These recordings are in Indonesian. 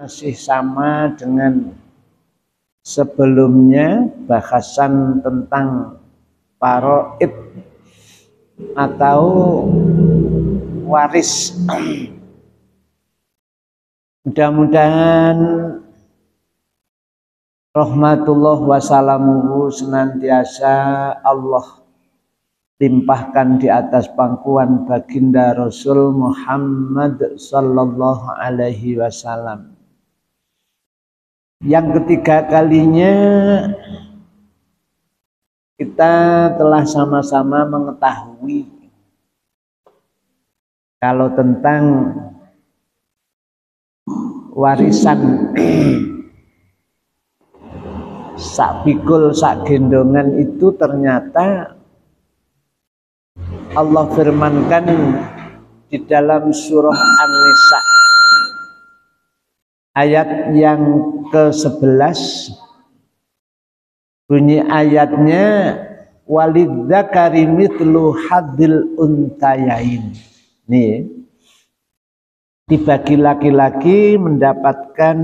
Masih sama dengan sebelumnya, bahasan tentang faraid atau waris. Mudah-mudahan rahmatullah wassalamuhu senantiasa Allah limpahkan di atas pangkuan baginda Rasul Muhammad sallallahu alaihi wasallam. Yang ketiga kalinya kita telah sama-sama mengetahui kalau tentang warisan sak pikul sak gendongan itu ternyata Allah firmankan di dalam surah An-Nisa ayat yang ke-11, bunyi ayatnya walidzakari mithlu hadzil untayain. Nih, dibagi laki-laki mendapatkan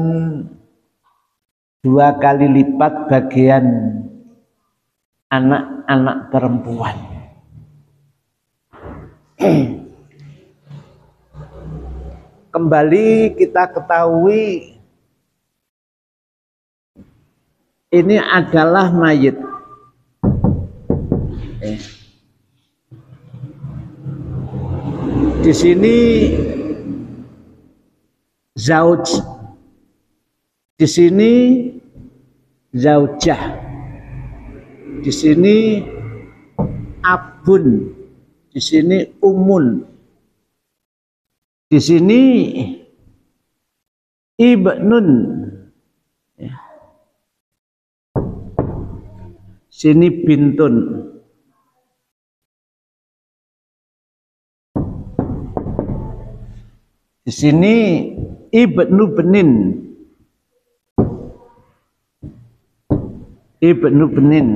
2 kali lipat bagian anak-anak perempuan. Kembali kita ketahui ini adalah mayit. Di sini zauj, di sini zaujah, di sini abun, di sini umun, di sini ibnun, sini bintun. Di sini ibnu benin, ibnu benin.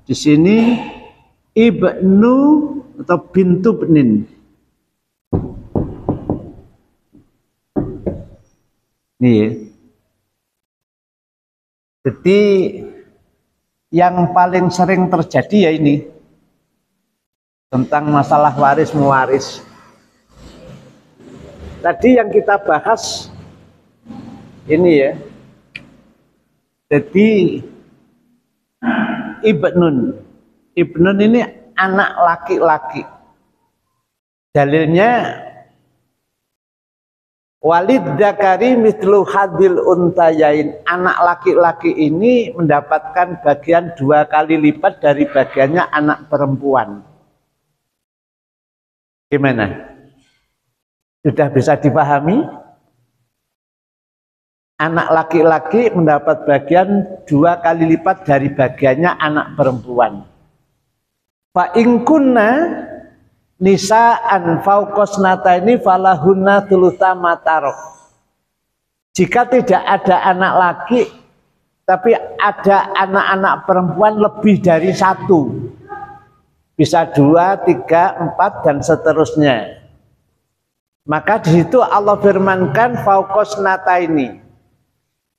Di sini ibnu atau bintu benin. Nih, jadi yang paling sering terjadi ya ini tentang masalah waris mewaris. Tadi yang kita bahas ini ya, jadi ibnun ini anak laki-laki. Dalilnya walidzakari mithlu hadzil untayain, anak laki-laki ini mendapatkan bagian 2 kali lipat dari bagiannya anak perempuan. Gimana? Sudah bisa dipahami? Anak laki-laki mendapat bagian 2 kali lipat dari bagiannya anak perempuan. Fa in kunna nisaan fauqasnataini falahunna thulutsa ma tarok. Jika tidak ada anak laki tapi ada anak-anak perempuan lebih dari 1, bisa 2, 3, 4 dan seterusnya, maka di situ Allah firmankan fauqasnataini.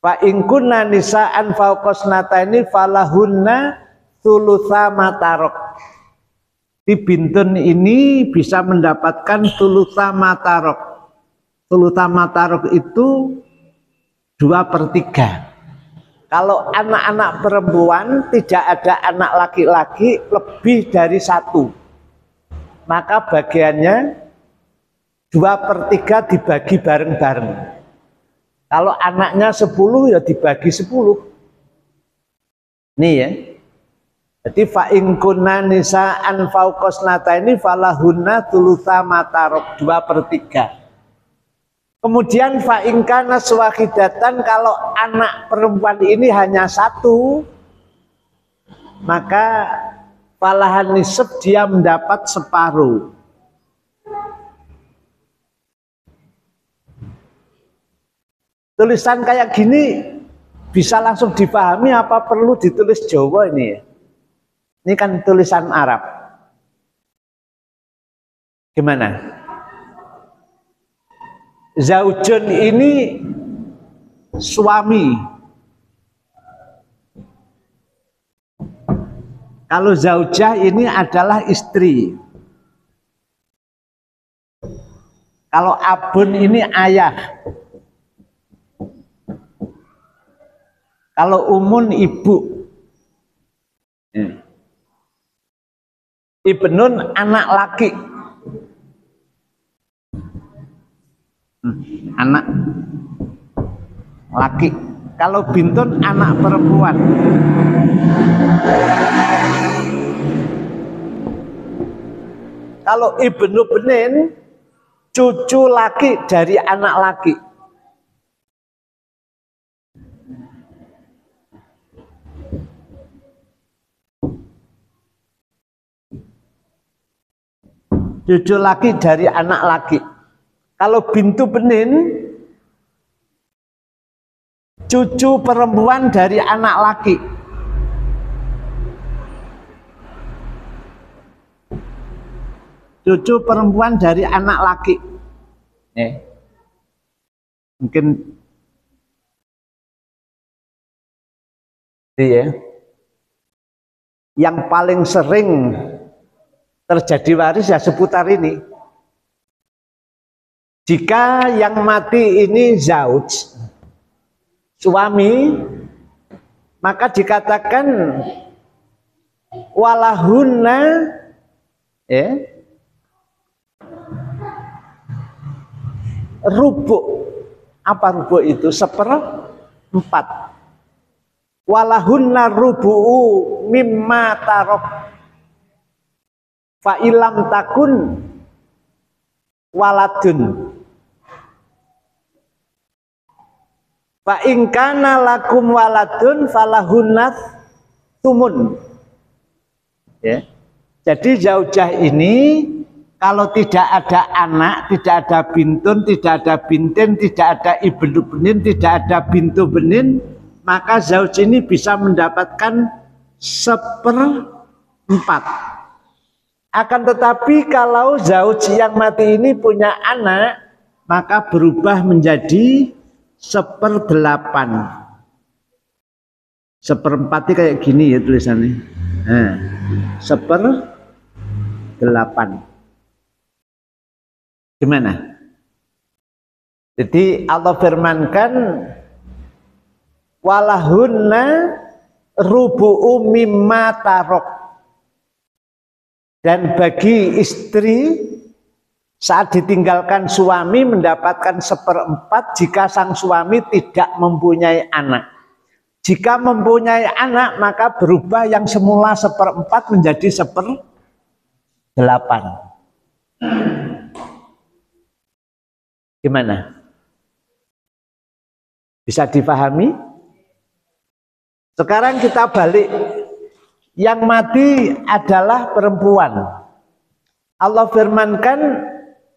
Fa in kunna nisaan fauqasnataini falahunna thulutsa ma tarok. Di bintun ini bisa mendapatkan thulutsa ma tarok. Thulutsa ma tarok itu 2/3. Kalau anak-anak perempuan tidak ada anak laki-laki lebih dari 1, maka bagiannya 2/3 dibagi bareng-bareng. Kalau anaknya 10 ya dibagi 10. Nih ya. Jadi fa in kunna nisaan fauqasnataini falahunna thulutsa ma tarok, 2/3. Kemudian fa in kana wahidatan, kalau anak perempuan ini hanya 1, maka falahan nisab, dia mendapat separuh. Tulisan kayak gini bisa langsung dipahami apa perlu ditulis Jawa ini ya? Ini kan tulisan Arab. Gimana? Zaujun ini suami. Kalau zaujah ini adalah istri. Kalau abun ini ayah. Kalau umun ibu. Ibnun anak laki. Anak laki. Kalau bintun anak perempuan. Kalau ibnu benin cucu laki dari anak laki. Cucu laki dari anak laki. Kalau bintu benin cucu perempuan dari anak laki. Cucu perempuan dari anak laki. Mungkin ya. Yang paling sering terjadi waris ya seputar ini. Jika yang mati ini zauj, suami, maka dikatakan walahunna rubuk. Apa rubuk itu? 1/4. Walahunna rubu'u mimma tarok fa ilam takun waladun fa in kana lakum waladun falahunna tumun. Ya. Jadi zaujah ini kalau tidak ada anak, tidak ada bintun, tidak ada bintin, tidak ada ibnu benin, tidak ada bintu benin, maka zauj ini bisa mendapatkan 1/4. Akan tetapi kalau zauj yang mati ini punya anak, maka berubah menjadi 1/8. 1/4 kayak gini ya tulisannya. 1/8. Gimana? Jadi Allah firmankan walahunna rubu'u mimma tarok. Dan bagi istri saat ditinggalkan suami mendapatkan 1/4 jika sang suami tidak mempunyai anak. Jika mempunyai anak maka berubah yang semula 1/4 menjadi 1/8. Gimana? Bisa dipahami? Sekarang kita balik. Yang mati adalah perempuan. Allah firmankan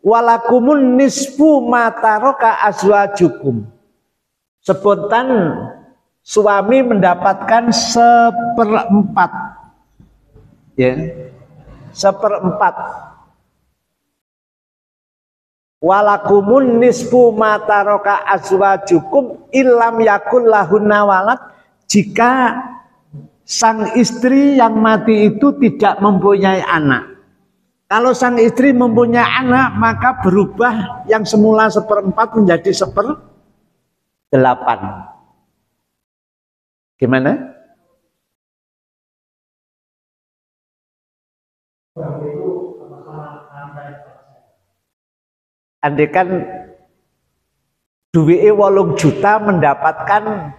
walakumun nisfu ma taraka azwajukum. Spontan suami mendapatkan 1/4. Ya. 1/4. Walakumun nisfu ma taraka azwajukum illam yakul lahunna walad. Jika sang istri yang mati itu tidak mempunyai anak. Kalau sang istri mempunyai anak, maka berubah yang semula 1/4 menjadi 1/8. Gimana? Andaikan duwe 8 juta mendapatkan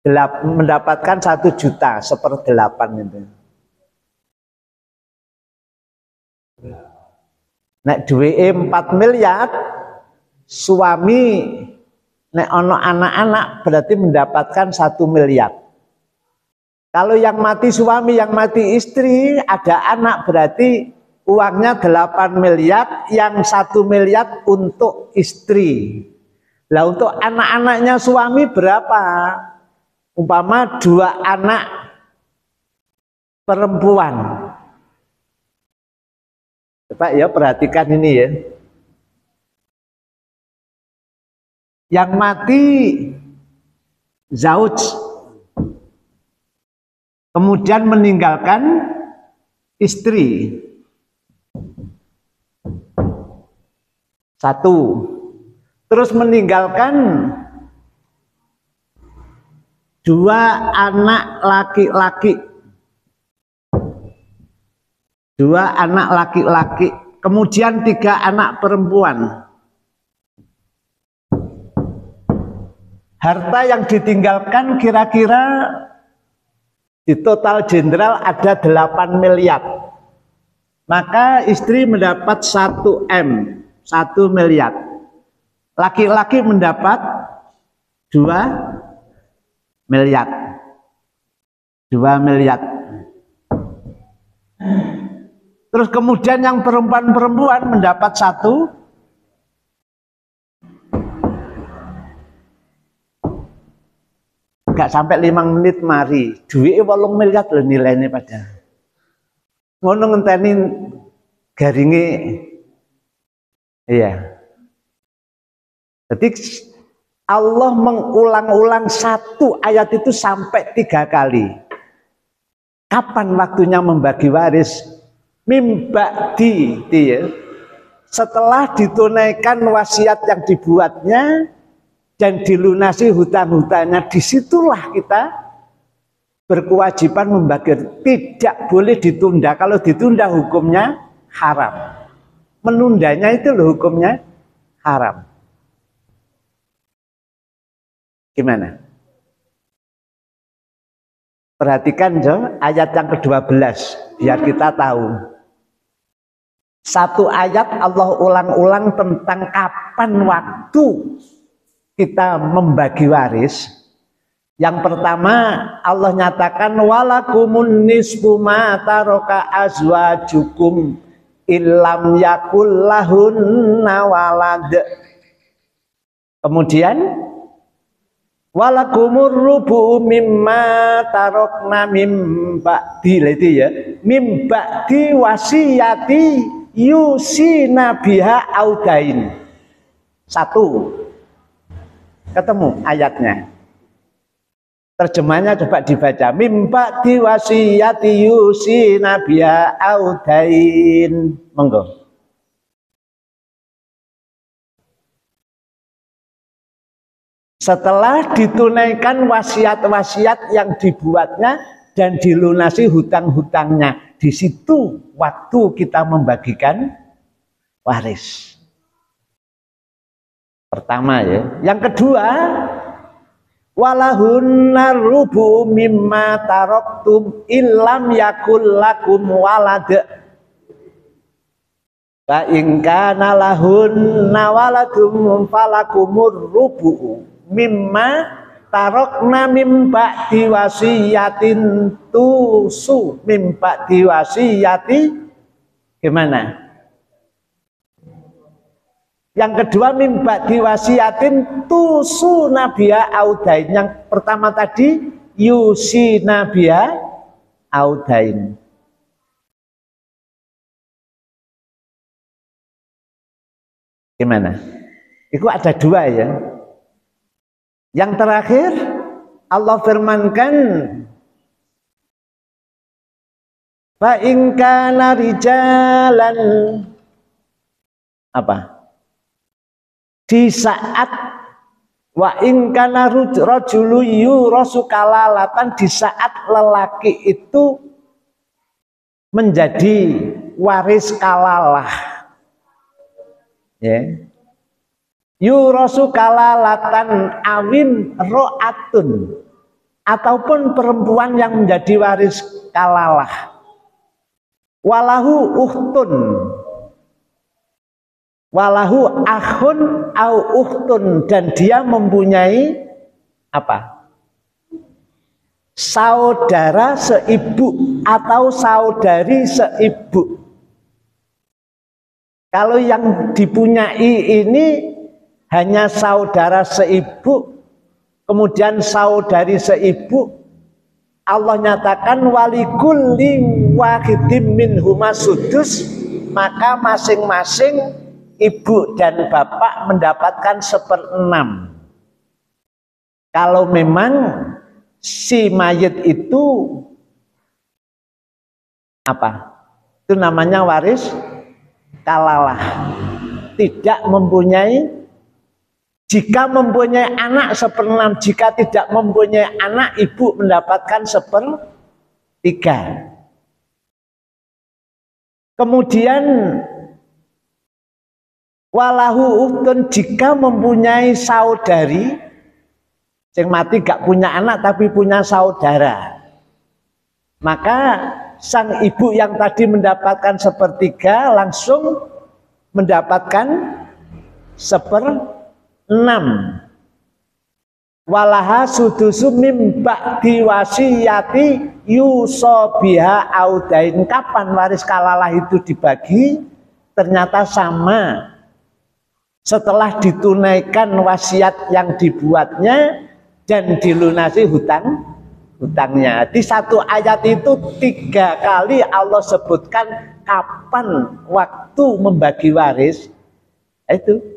1 juta 1/8 itu. Nek duweke 4 miliar, suami nek ono anak-anak berarti mendapatkan 1 miliar. Kalau yang mati suami, yang mati istri, ada anak berarti uangnya 8 miliar, yang 1 miliar untuk istri. Lah untuk anak-anaknya suami berapa? Umpama 2 anak perempuan. Coba ya perhatikan ini ya. Yang mati zauj, kemudian meninggalkan istri. Satu. Terus meninggalkan dua anak laki-laki. Dua anak laki-laki. Kemudian tiga anak perempuan. Harta yang ditinggalkan kira-kira di total jenderal ada 8 miliar. Maka istri mendapat 1 M, 1 miliar. Laki-laki mendapat 2 miliar. 2 miliar. Terus kemudian yang perempuan-perempuan mendapat 1. Gak sampai 5 menit mari, duit 8 miliar loh nilainya pada. Ngono ngenteni garinge. Iya. Jadi Allah mengulang-ulang satu ayat itu sampai 3 kali. Kapan waktunya membagi waris? Mimba'di, ya. Setelah ditunaikan wasiat yang dibuatnya dan dilunasi hutang-hutangnya, disitulah kita berkewajiban membagi. Tidak boleh ditunda. Kalau ditunda hukumnya haram. Menundanya itu loh hukumnya haram. Gimana? Perhatikan Jo, ayat yang ke-12 biar kita tahu. Satu ayat Allah ulang-ulang tentang kapan waktu kita membagi waris. Yang pertama Allah nyatakan walakumun nisfu ma taraka azwajukum illam yakul lahunna walad. Kemudian walakumur rubu mimma tarokna mimba itu ya, mimba di wasiyati yusina biha audain. 1. Ketemu ayatnya. Terjemahnya coba dibaca. Mimba di wasiyati yusina biha audain. Monggo. Setelah ditunaikan wasiat-wasiat yang dibuatnya dan dilunasi hutang-hutangnya, di situ waktu kita membagikan waris. Pertama ya. Yang kedua, walahunna rubu mimma taroktum illam yakul lakum walad. Fa in kana lahunna waladum falakumur rubu mimma tarokna mimba diwasiyatin tusu mimba diwasiyati. Gimana? Yang kedua mimba diwasiyatin tusu nabiya audain. Yang pertama tadi yusi nabiya audain. Gimana? Itu ada 2 ya. Yang terakhir Allah firmankan fa in kana rijalan apa? Di saat wa in kana rajulu yurasu kalalatan, di saat lelaki itu menjadi waris kalalah. Ya. Yurasu kalalatan awin ro'atun, ataupun perempuan yang menjadi waris kalalah. Walahu ukhtun, walahu akhun au ukhtun, dan dia mempunyai apa? Saudara seibu atau saudari seibu. Kalau yang dipunyai ini hanya saudara seibu, kemudian saudari seibu, Allah nyatakan walikulli wahidin minhuma sudus, maka masing-masing ibu dan bapak mendapatkan 1/6. Kalau memang si mayit itu apa? Itu namanya waris kalalah. Tidak mempunyai, jika mempunyai anak seperenam, jika tidak mempunyai anak, ibu mendapatkan sepertiga. Kemudian walahu uhtun, jika mempunyai saudari, yang mati gak punya anak tapi punya saudara, maka sang ibu yang tadi mendapatkan sepertiga langsung mendapatkan seperenam. Walaha sudusu mim ba'di wasiyati yusobiha audain. Kapan waris kalalah itu dibagi? Ternyata sama setelah ditunaikan wasiat yang dibuatnya dan dilunasi hutangnya. Di satu ayat itu 3 kali Allah sebutkan kapan waktu membagi waris. Itu.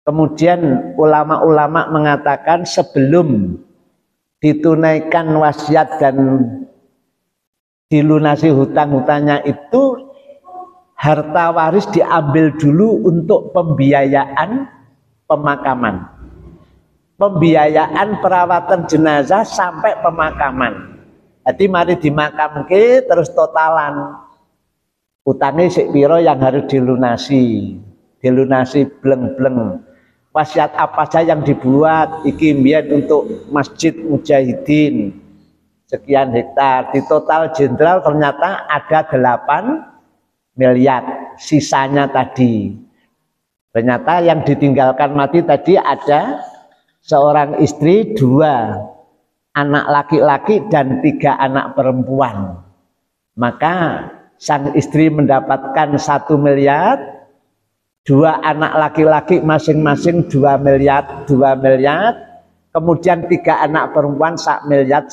Kemudian ulama-ulama mengatakan sebelum ditunaikan wasiat dan dilunasi hutang-hutangnya itu, harta waris diambil dulu untuk pembiayaan pemakaman, pembiayaan perawatan jenazah sampai pemakaman. Jadi mari dimakamke terus totalan utangnya sik piro yang harus dilunasi bleng-bleng. Wasiat apa saja yang dibuat, iki mbiyen untuk Masjid Mujahidin sekian hektar, di total jenderal ternyata ada 8 miliar, sisanya tadi ternyata yang ditinggalkan mati tadi ada seorang istri, 2 anak laki-laki dan 3 anak perempuan. Maka sang istri mendapatkan 1 miliar, 2 anak laki-laki masing-masing 2 miliar, kemudian 3 anak perempuan 1 miliar.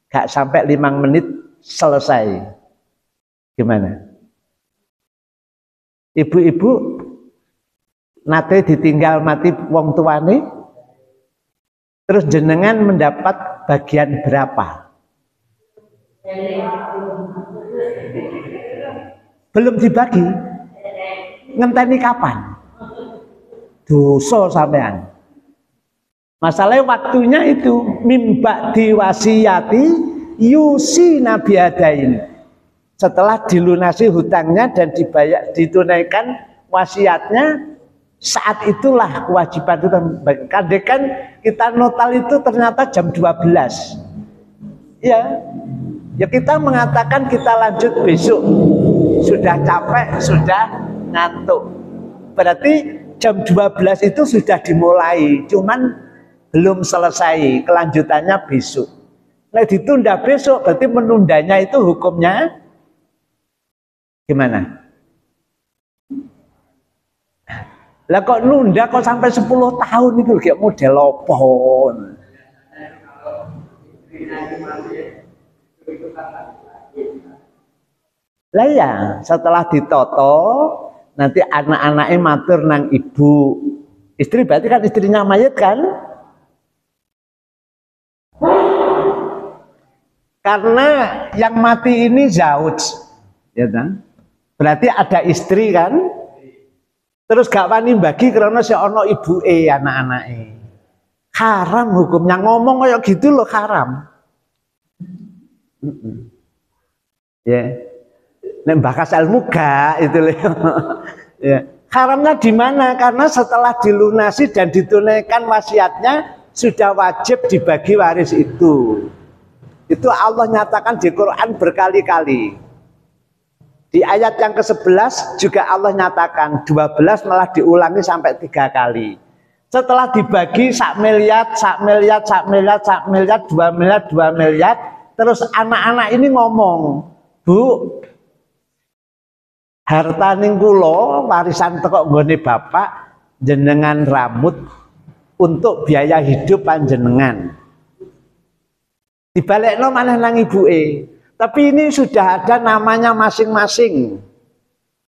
Gak sampai 5 menit selesai. Gimana? Ibu-ibu nate ditinggal mati wong tuane, terus jenengan mendapat bagian berapa? Belum dibagi. Ngenteni kapan? Dosa sampean. Masalahnya waktunya itu mimba diwasiyati yusi nabiadain. Setelah dilunasi hutangnya dan ditunaikan wasiatnya, saat itulah kewajiban itu. Kadang kita notal itu ternyata jam 12. Ya kita mengatakan kita lanjut besok. Sudah capek, sudah ngantuk. Berarti jam 12 itu sudah dimulai, cuman belum selesai, kelanjutannya besok. Nah ditunda besok, berarti menundanya itu hukumnya gimana? Lah kok nunda kok sampai 10 tahun itu kayak model opon. Lah ya, setelah ditoto nanti anak-anaknya matur nang ibu. Istri berarti kan istrinya mayit kan? Karena yang mati ini zauj, ya kan? Berarti ada istri kan? Terus gak wani bagi karena si ono ibuke anak-anake. Haram hukumnya, ngomong kayak gitu loh haram. Ya. Nek bakas ilmu gak itu loh. Ya. Haramnya di mana? Karena setelah dilunasi dan ditunaikan wasiatnya sudah wajib dibagi waris itu. Itu Allah nyatakan di Quran berkali-kali. Di ayat yang ke-11 juga Allah nyatakan, 12 malah diulangi sampai 3 kali. Setelah dibagi 1 miliar, 2 miliar, terus anak-anak ini ngomong, Bu, harta ning kula warisan teko nggone bapak jenengan rambut untuk biaya hidup panjenengan. Dibalekno maneh nang ibuke. Tapi ini sudah ada namanya masing-masing.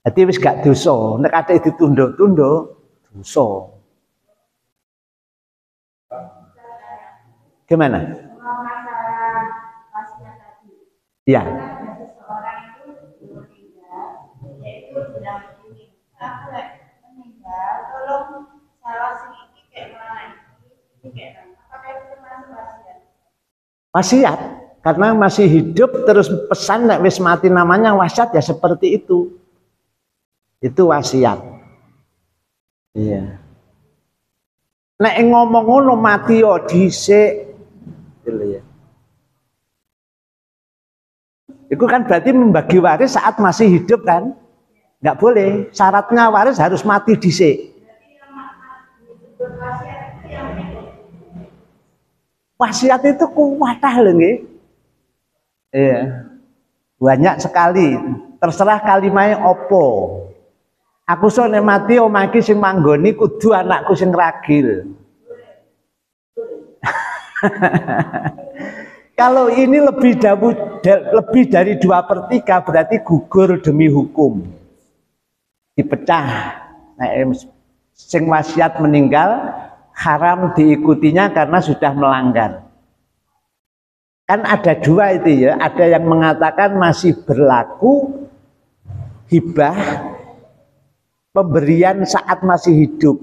Jadi wis gak dosa, nek ate ditunduk-tunduk dosa. Gimana? Ya. Wasiat, karena masih hidup terus pesan nek wis mati namanya wasiat ya seperti itu. Itu wasiat. Iya. Nek ngomong ngono mati yo dhisik. Gitu ya. Itu kan berarti membagi waris saat masih hidup kan? Nggak boleh. Syaratnya waris harus mati dhisik. Wasiat itu kuwatah lho nggih. Iya. Banyak sekali. Terserah kalimatnya opo. Aku so nek mati omah iki sing manggoni kudu anakku sing ragil. Kalau ini lebih dari 2/3 berarti gugur demi hukum. Dipecah. Nah, sing wasiat meninggal haram diikutinya karena sudah melanggar. Kan ada dua itu ya, ada yang mengatakan masih berlaku hibah pemberian saat masih hidup.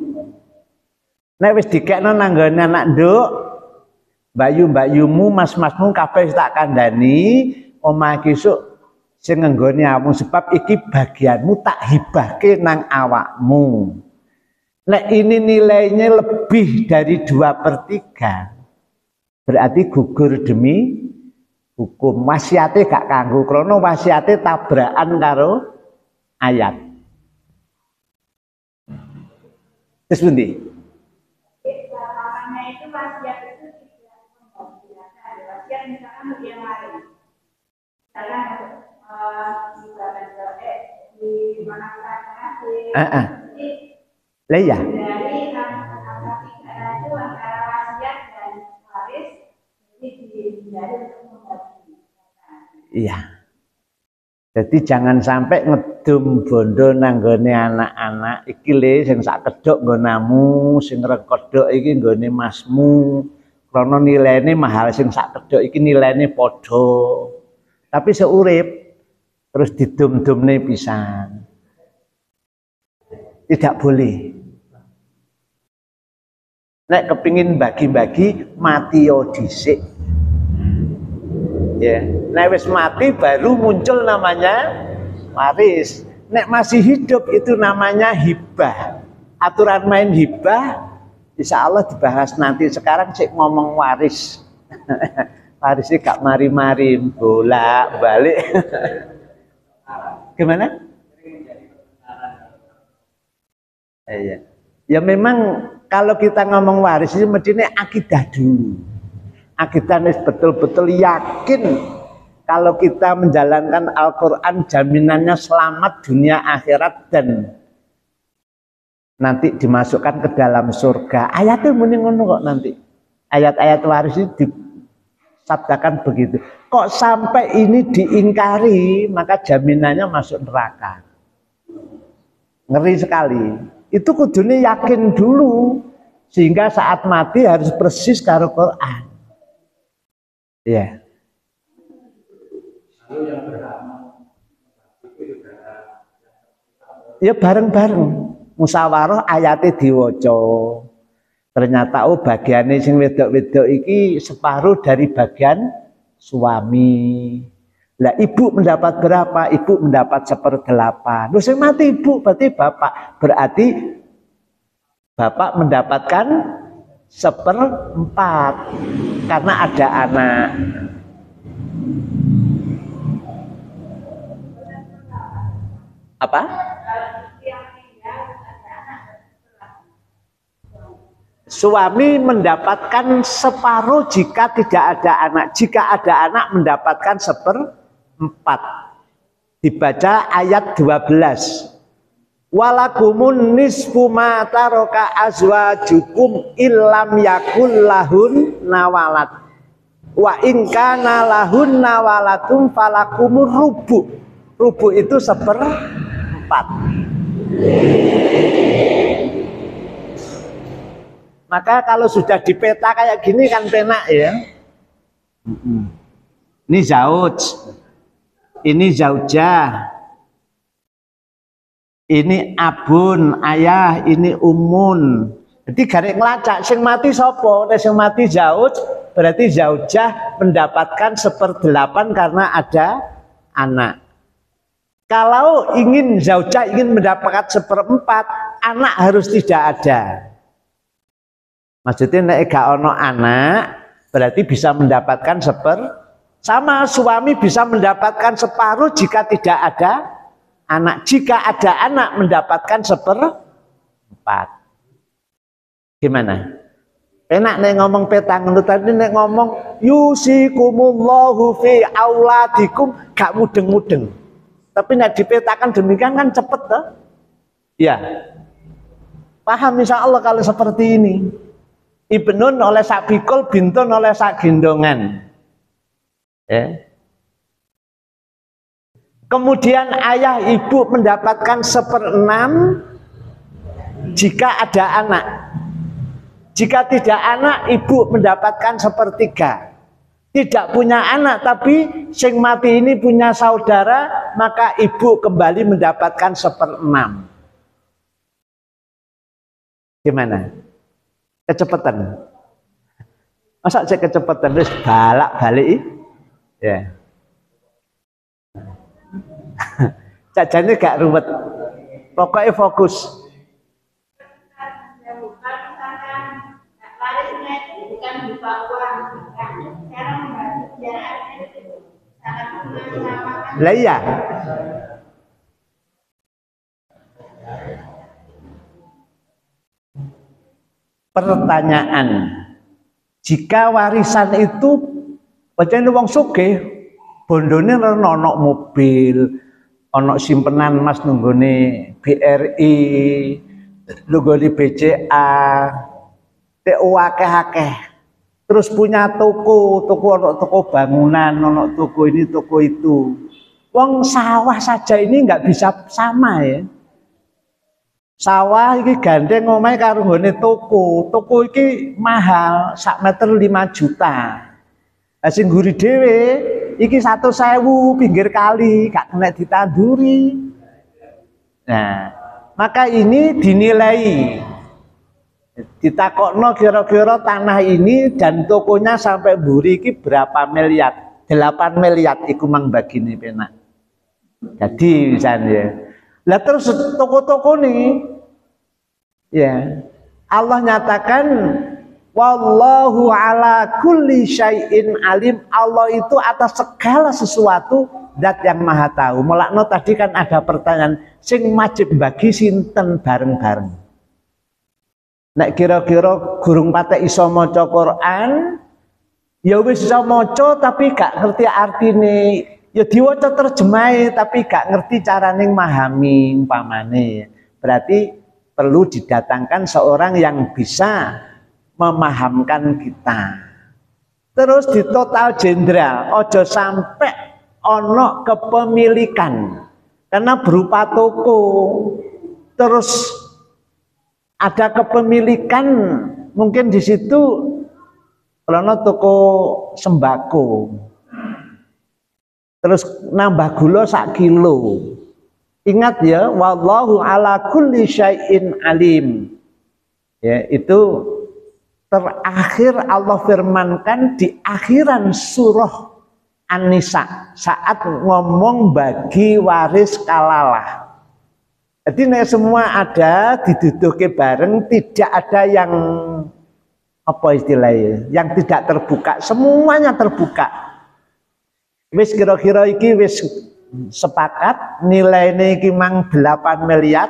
Nek wis dikekno nanggone anak nduk, mbayu-mbayumu, mas-masmu kabeh tak kandhani, omah kisuk sing nggone awakmu sebab iki bagianmu tak hibahke nang awakmu. Nek ini nilainya lebih dari 2/3, berarti gugur demi hukum. Wasiate gak kanggo krana wasiate tabrakan karo ayat. Terus pundi? Namanya itu wasiat itu tidak membiasakan. Wasiat misalkan dia mari. Misalkan di mana saja lah ya. Dari antara itu antara wasiat dan waris jadi dihindari untuk membagi. Iya. Jadi jangan sampai ngedum bondo nanggone anak-anak iki le sing sak kedhok nggonamu, sing rekodhok iki nggone masmu. Krana nilaine mahal sing sak kedhok iki nilaine padha. Tapi seurip terus didum-dumne pisan. Tidak boleh. Nek kepingin bagi-bagi mati yo dhisik. Ya, nek wis mati baru muncul namanya waris. Nek masih hidup itu namanya hibah. Aturan main hibah insya Allah dibahas nanti. Sekarang cek ngomong waris. Warisnya gak mari-mari bolak balik. Gimana? Iya. Ya memang kalau kita ngomong waris itu mestinya akidah dulu. Akidah betul-betul yakin kalau kita menjalankan Al-Quran jaminannya selamat dunia akhirat dan nanti dimasukkan ke dalam surga. Ayatnya mending ngono kok nanti. Ayat-ayat waris itu disabdakan begitu. Kok sampai ini diingkari maka jaminannya masuk neraka. Ngeri sekali. Itu kudunya yakin dulu sehingga saat mati harus persis karo Quran. Ya. Ya bareng-bareng musyawarah ayatnya diwaca. Ternyata bagiannya sing wedok-wedok iki separuh dari bagian suami. Lah ibu mendapat berapa? Ibu mendapat 1/8. Lu sing mati ibu berarti bapak. Berarti bapak mendapatkan 1/4 karena ada anak. Apa? Suami mendapatkan separuh jika tidak ada anak. Jika ada anak mendapatkan 1/4. Dibaca ayat 12. Walakumun nisfu ma taraka azwajukum illam yakul lahun nawalat wa in kana lahun nawalatum falakumur rubu. Rubu itu 1/4. Maka kalau sudah dipeta kayak gini kan penak ya. Ini zauj, ini zaujah, ini abun, ayah, ini umun. Jadi garik ngelacak, sing mati sopo, sing mati zauj, berarti zaujah mendapatkan 1/8 karena ada anak. Kalau ingin zaujah ingin mendapatkan 1/4, anak harus tidak ada. Maksudnya nek gak ono anak, berarti bisa mendapatkan sama suami bisa mendapatkan separuh jika tidak ada anak. Jika ada anak mendapatkan 1/4. Gimana? Enak nek ngomong petang ngono tadi nek ngomong yusikumullahu fi auladikum gak mudeng-mudeng. Tapi nek dipetakan demikian kan cepet toh? Ya. Paham insyaallah kalau seperti ini. Ibnun oleh sak bikul, bintun oleh sak gendongan. Ya. Kemudian ayah ibu mendapatkan 1/6 jika ada anak. Jika tidak anak, ibu mendapatkan 1/3. Tidak punya anak tapi sing mati ini punya saudara, maka ibu kembali mendapatkan 1/6. Gimana? Kecepatan. Masa saya kecepatan terus balik ya. Cacanya gak ruwet. Pokoknya fokus. Lah iya. Pertanyaan, jika warisan itu pancen wong sugih bondone ono mobil, ono simpenan emas nunggone BRI, nunggone BCA, TO akeh-akeh. Terus punya toko ono toko bangunan, ono toko ini, toko itu. Wong sawah saja ini nggak bisa sama ya. Sawah iki gandeng omahe karo nggone toko. Toko iki mahal, sak meter 5 juta. Lah sing nguri dhewe iki 100.000 pinggir kali, gak kena ditanduri. Nah, maka ini dinilai. Ditakokno kira-kira tanah ini dan tokonya sampai mburi iki berapa miliar? 8 miliar iku mang bagine penak. Jadi misalnya lah terus toko-toko nih, ya Allah nyatakan wallahu ala kulli syai'in alim. Allah itu atas segala sesuatu zat yang maha tahu. Mulakno tadi kan ada pertanyaan, sing wajib bagi sinten bareng-bareng. Nek kira-kira gurung patek iso maca Quran, ya wis iso maca tapi gak ngerti artine. Ya diwaca terjemahe tapi gak ngerti carane memahami umpamane. Berarti perlu didatangkan seorang yang bisa memahamkan kita. Terus di total jenderal, ojo sampai ono kepemilikan. Karena berupa toko. Terus ada kepemilikan mungkin di situ ono toko sembako. Terus nambah gula 1 kilo. Ingat ya, wallahu ala kulli syai'in alim. Ya, itu terakhir Allah firmankan di akhiran surah An-Nisa saat ngomong bagi waris kalalah. Jadi semua ada diduduki bareng, tidak ada yang apa istilahnya, yang tidak terbuka, semuanya terbuka. Wis kira-kira iki wis sepakat nilainya iki mang 8 miliar,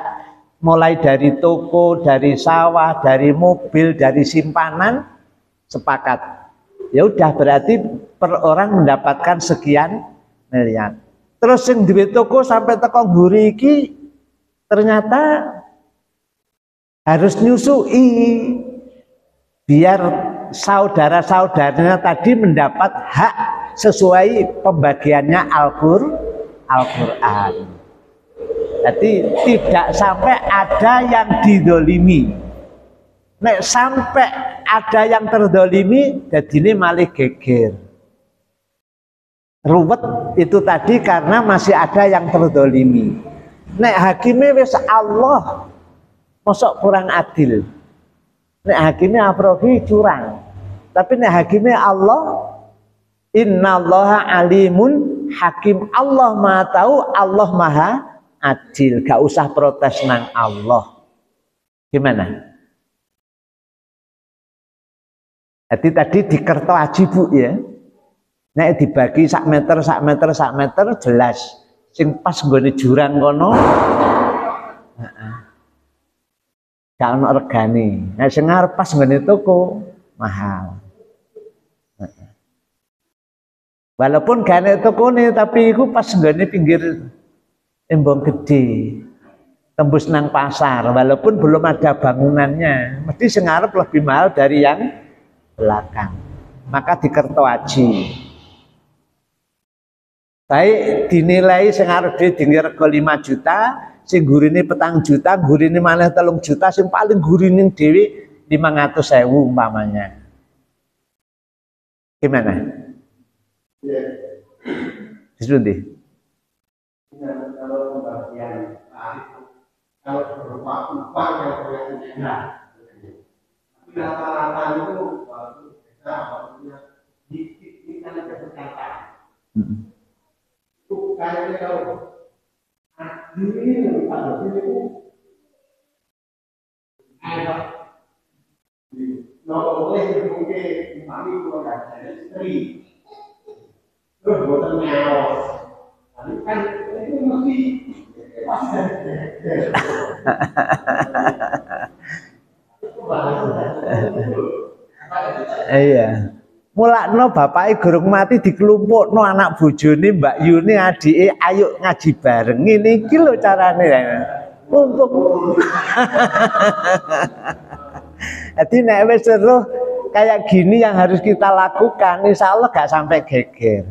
mulai dari toko, dari sawah, dari mobil, dari simpanan, sepakat. Ya udah berarti per orang mendapatkan sekian miliar. Terus yang duwe toko sampai teko mburi iki ternyata harus nyusui biar saudara-saudaranya tadi mendapat hak sesuai pembagiannya Al-Quran. Jadi tidak sampai ada yang didolimi. Nek sampai ada yang terdolimi, jadi ini malih geger. Ruwet itu tadi karena masih ada yang terdolimi. Nek hakimnya wis Allah, mosok kurang adil. Nek hakimnya aprofi curang. Tapi nek hakimnya Allah, innallaha alimun hakim. Allah maha tahu, Allah maha adil. Gak usah protes nang Allah. Gimana? Jadi tadi di kerto aji bu ya. Nek dibagi sak meter jelas. Sing pas nggone jurang kono. Gak ono regane. Nek sing arep pas nggone toko mahal. Walaupun gak nek tokone tapi iku pas nggone pinggir embong gede. Tembus nang pasar walaupun belum ada bangunannya. Mesti sing arep lebih mahal dari yang belakang, maka dikerto aji. Baik dinilai sing arep dinilai 5 juta, sing gurine 4 juta, gurine maneh 3 juta, sing paling gurine dhewe 500.000 umpamanya. Gimana? Disundi. Kalau pembagian kalau berupa upah yang berbeda. Rata-rata itu kita ada berkata itu kayaknya kalau adil pada itu ada boleh mungkin kami keluarga istri terus buatan nyawa tapi kan itu mesti iya. Mulakno bapake gurung mati dikelumpukno anak bojone Mbak Yuni adike ayo ngaji bareng. Ngene iki lho carane. Untuk jadi nek wis seru kayak gini yang harus kita lakukan, insya Allah gak sampai geger.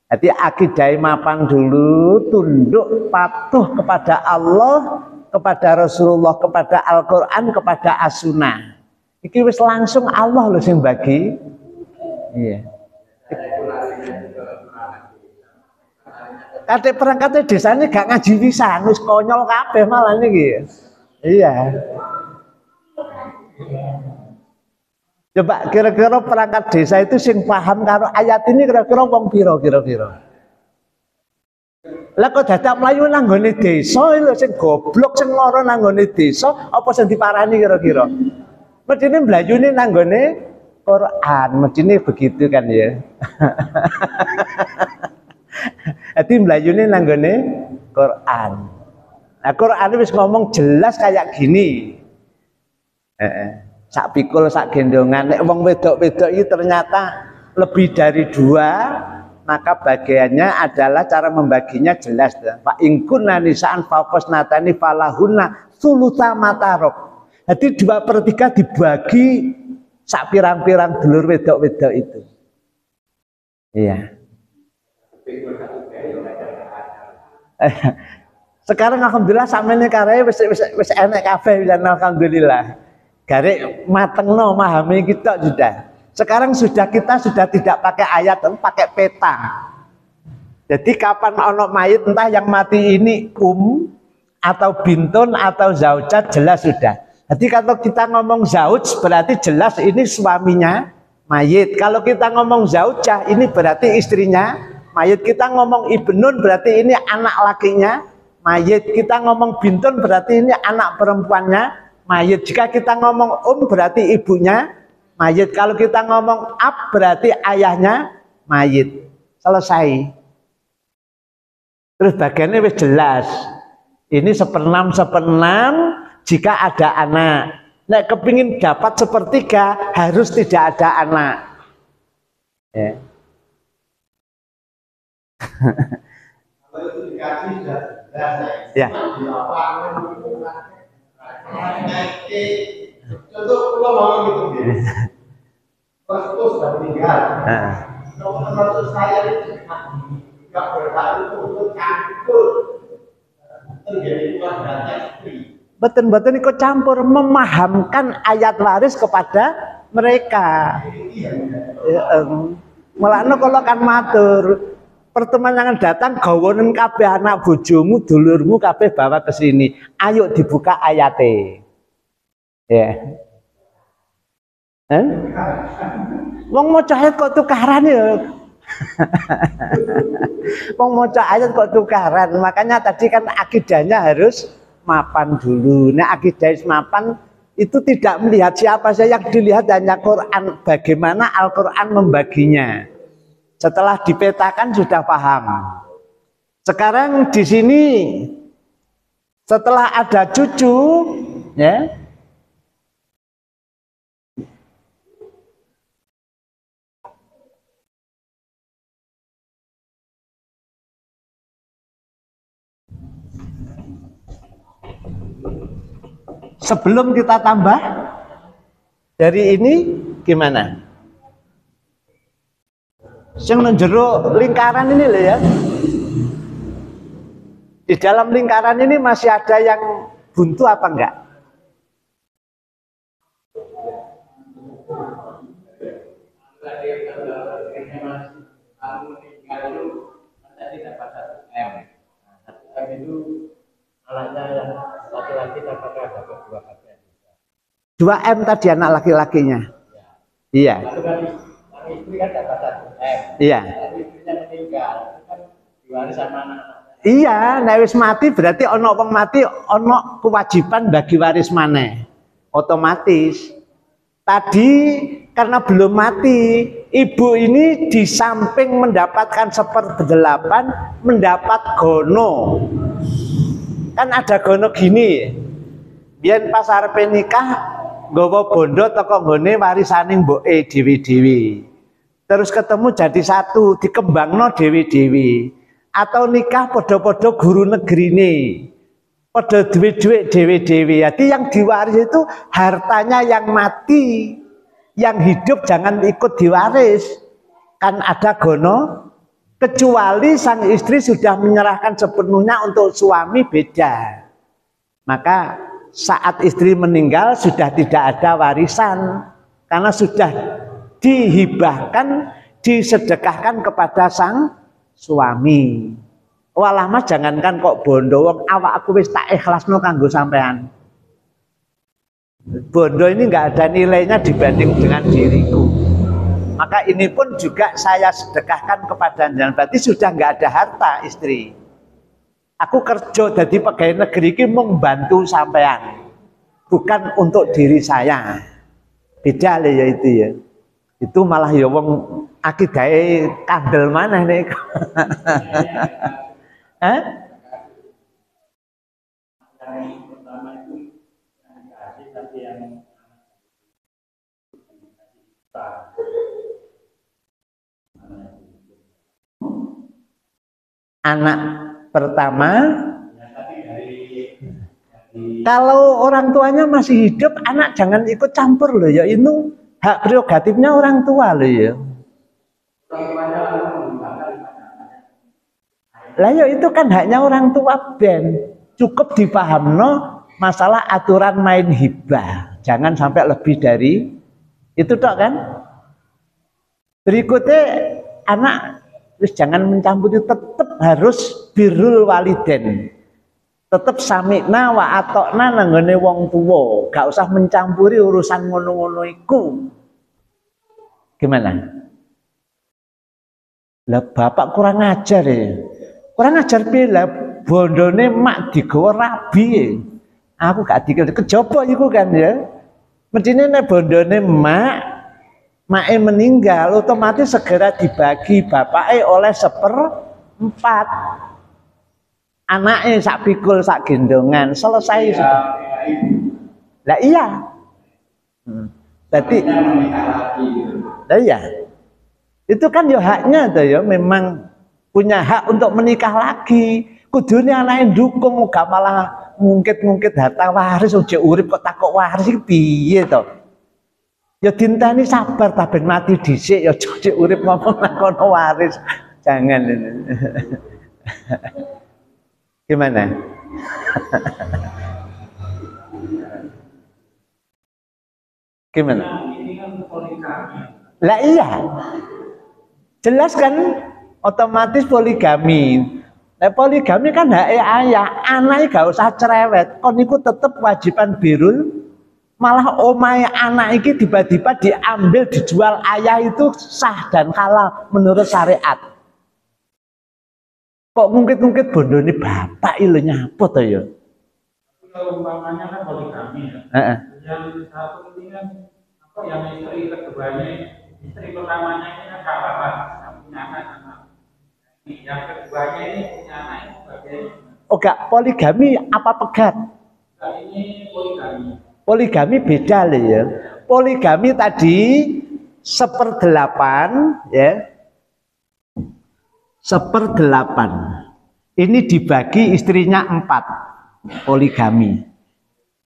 Jadi akidah mapan dulu, tunduk patuh kepada Allah, kepada Rasulullah, kepada Al-Quran, kepada As-Sunnah. Iki wis langsung Allah loh sing bagi. Iya. Kate perangkatnya desanya gak ngaji pisan, wis konyol kabeh malah niki. Iya. Coba kira-kira perangkat desa itu sing paham karo ayat ini kira-kira wong pira kira-kira. Lah kok dadak mlayu nang nggone desa lho sing goblok sing lara nang nggone desa apa sing diparani kira-kira. Medine mlayune nang nggone Quran, medine begitu kan ya. Ati mlayune nang nggone Quran. Nah Quran wis ngomong jelas kayak gini. Sak pikul sak gendongan nek wong wedok-wedok iki ternyata lebih dari 2, maka bagiannya adalah cara membaginya jelas. Fa in kunna nisaan faqas natani falahunna sulusa matarok. Jadi 2/3 dibagi sak pirang-pirang dulur wedok-wedok itu. Iya. Sekarang alhamdulillah sampeyan karep wis enek kabeh alhamdulillah. Garek matengno memahami kita sudah. Sekarang kita sudah tidak pakai ayat, pakai peta. Jadi kapan ono mayit entah yang mati ini atau bintun atau zaujat jelas sudah. Jadi kalau kita ngomong zauj berarti jelas ini suaminya mayit. Kalau kita ngomong zaujah ini berarti istrinya mayit. Kita ngomong ibnun berarti ini anak lakinya mayit. Kita ngomong bintun berarti ini anak perempuannya mayit. Jika kita ngomong berarti ibunya mayit. Kalau kita ngomong ab berarti ayahnya mayit. Selesai. Terus bagiannya wis jelas. Ini 1/6 jika ada anak. Nek kepingin dapat 1/3 harus tidak ada anak. Ya. Kalau itu dikasih ya. Contoh pulau mau gitu. Terus sudah meninggal. Nomor saya itu nggak berhak untuk campur terjadi data istri. Betul-betul ikut campur, memahamkan ayat waris kepada mereka. Mulane kalau kan matur, pertemuan yang datang gawonen kabeh anak bojomu, dulurmu kabeh bawa ke sini. Ayo dibuka ayate. Ya. Wong maca ayat kok tukaran ya. Wong maca ayat kok tukaran. Makanya tadi kan akidahnya harus mapan dulu. Nah, akidah mapan itu tidak melihat siapa saja, yang dilihat hanya Quran, bagaimana Al-Quran membaginya. Setelah dipetakan sudah paham. Sekarang di sini setelah ada cucu, ya, sebelum kita tambah dari ini gimana? Yang menjero lingkaran ini loh ya. Di dalam lingkaran ini masih ada yang buntu apa enggak? Laki-laki apakah dapat 2 kakek? 2M tadi anak laki-lakinya. Iya. Istri kan dapat 1M. Iya. Istrinya meninggal, kan diwaris sama anak-anak. Iya, nek wis mati berarti ono wong mati ono kewajiban bagi waris maneh. Otomatis. Tadi karena belum mati, ibu ini di samping mendapatkan 1/8 mendapat gono. Kan ada gono gini, biyen pas arepe nikah nggawa bondo teko nggone warisane mboke dewi-dewi. Terus ketemu jadi satu, dikembangno dewi-dewi. Atau nikah podo-podo guru negerine. Podo duwe-duwe dewi-dewi. Jadi yang diwaris itu hartanya yang mati, yang hidup jangan ikut diwaris. Kan ada gono. Kecuali sang istri sudah menyerahkan sepenuhnya untuk suami, beda. Maka saat istri meninggal sudah tidak ada warisan. Karena sudah dihibahkan, disedekahkan kepada sang suami. Walah mas jangankan kok bondo, wong awak aku wis tak ikhlasno kanggo sampean. Bondo ini nggak ada nilainya dibanding dengan diriku. Maka ini pun juga saya sedekahkan kepada jenengan. Berarti sudah nggak ada harta istri. Aku kerja jadi pegawai negeri ini membantu sampean, bukan untuk diri saya. Beda lah ya itu ya. Itu malah ya wong akidahe kandel mana nih? Hah? Yang pertama itu yang dikasih tapi yang anak pertama, kalau orang tuanya masih hidup, anak jangan ikut campur loh ya. Itu hak prerogatifnya orang tua loh ya. Lah ya itu kan haknya orang tua ben. Cukup dipahamno masalah aturan main hibah. Jangan sampai lebih dari itu tok kan. Berikutnya anak terus jangan mencampuri, tetap harus birrul waliden. Tetap samikna wa atokna nanggone wong tuwa, gak usah mencampuri urusan ngono-ngono iku. Gimana? Lah bapak kurang ajar ya. Kurang ajar piye lah bondone mak digawa rabi. Aku gak dikira kejaba iku kan ya. Mestine nek bondone Mae meninggal, otomatis segera dibagi bapaknya oleh 1/4. Anaknya sak pikul sak gendongan, selesai sudah. Lah iya. Berarti lah iya. Itu kan ya haknya tuh ya, memang punya hak untuk menikah lagi. Kudune anake ndukung gak malah ngungkit-ngungkit harta waris ojo urip kok takok waris iki piye to? Ya dinteni sabar ta ben mati dhisik ya ojo urip ngomong kono waris. Jangan ini. Gimana? Gimana? Nah, ini kan poligami. Lah iya. Jelas kan otomatis poligami. Nah, poligami kan hak ayah, anaknya gak usah cerewet. Kon iku tetep wajiban birul. Malah omahe anak iki tiba-tiba diambil dijual ayah itu sah dan halal menurut syariat. Kok ngungkit-ngungkit bondone bapak iki lho nyapa to ya? Kalau umpamanya kan poligami ya. Heeh. Yang satu ini kan apa yang istri keduanya, istri pertamanya ini kan kalah, punya anak. Yang keduanya ini punya anak itu bagaimana? Oh enggak, poligami apa pegat? Nah, ini poligami. Poligami beda loh ya. Poligami tadi 1/8 ya. 1/8. Ini dibagi istrinya 4. Poligami.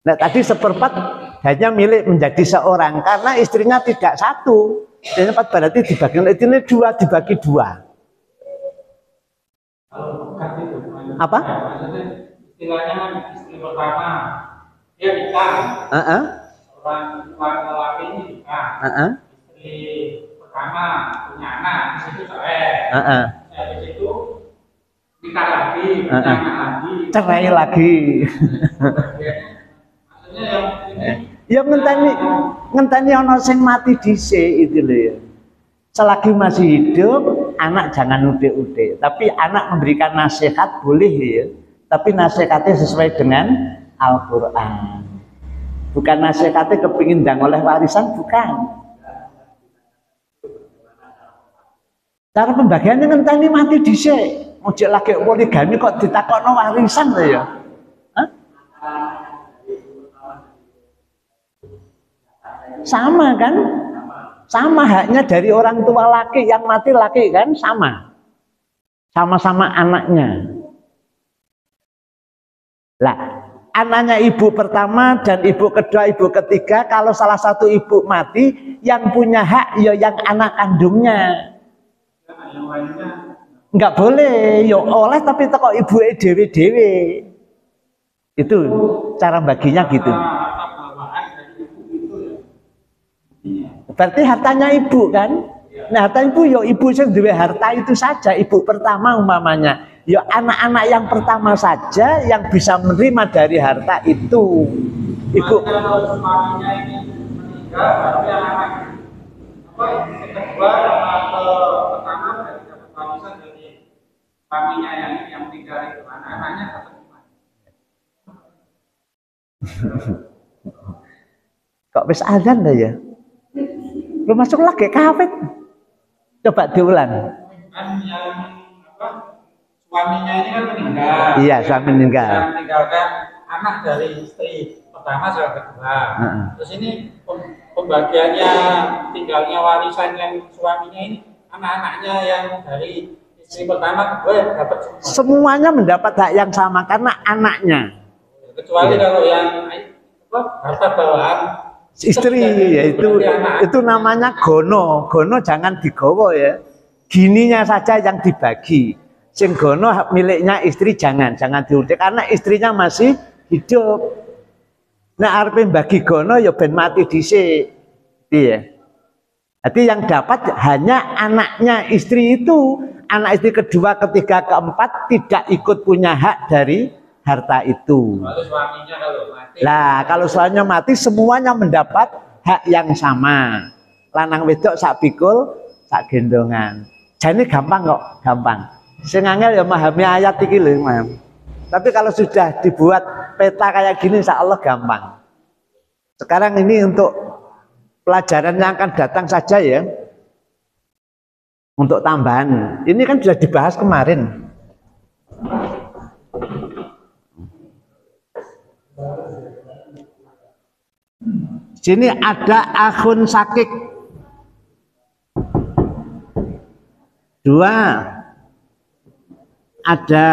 Nah tadi 1/4 hanya milik menjadi seorang karena istrinya tidak satu. Ini 4 berarti dibagi ini 2 dibagi 2. Kalau pekat itu Apa? maksudnya istilahnya kan istri pertama dia nikah. Orang laki ini nikah. Istri pertama punya anak, di situ cerai. Di situ nikah lagi, punya anak lagi. Cerai lagi. Maksudnya yang ini ya ngenteni ana sing mati dhisik itu lho ya. Selagi masih hidup, anak jangan udik-udik. Tapi anak memberikan nasihat boleh ya. Tapi nasihatnya sesuai dengan Al-Quran. Bukan nasihatnya kepingin ndang oleh warisan, bukan. Cara pembagiannya ngenteni mati dhisik. Ojek lagi poligami kok ditakokno warisan lho ya. Hah? Sama kan? Sama haknya dari orang tua laki yang mati laki kan sama. Sama-sama anaknya. Lah, anaknya ibu pertama dan ibu kedua, ibu ketiga, kalau salah satu ibu mati, yang punya hak ya yang anak kandungnya. Enggak boleh, yo oleh tapi teko ibu dewe-dewe. Itu cara baginya gitu. Berarti hartanya ibu kan? Nah, harta ibu yo ibu sing duwe harta itu saja, ibu pertama umpamanya. Ya anak-anak yang pertama saja yang bisa menerima dari harta itu. Ibu kalau suaminya ini meninggal, baru yang anak apa kedua pertama dari dapat warisan dari suaminya yang meninggal itu anak-anaknya dapat gimana? Kok wis azan dah ya? Lu masuk lagi kafet. Coba diulang. Kan yang apa suaminya ini kan meninggal. Iya, suami meninggal. Yang meninggalkan anak dari istri pertama sama kedua. Terus ini pembagiannya tinggalnya warisan yang suaminya ini anak-anaknya yang dari istri pertama kedua dapat semua. Semuanya mendapat hak yang sama karena anaknya. Kecuali kalau yang apa harta bawaan istri ya itu namanya gono. Gono jangan digowo ya. Gininya saja yang dibagi. Sing gono hak miliknya istri jangan diudik karena istrinya masih hidup. Nah arep bagi gono ya ben mati dhisik. Iya. Jadi yang dapat hanya anaknya istri itu. Anak istri kedua, ketiga, keempat tidak ikut punya hak dari harta itu. Kalau suaminya kalau mati. Lah, kalau suaminya mati semuanya mendapat hak yang sama. Lanang wedok sak pikul, sak gendongan. Jadi gampang kok, gampang. Sing angel ya memahami ayat iki lho, Mam. Tapi kalau sudah dibuat peta kayak gini insyaallah gampang. Sekarang ini untuk pelajaran yang akan datang saja ya. Untuk tambahan. Ini kan sudah dibahas kemarin. Sini ada akhun sakik. 2 ada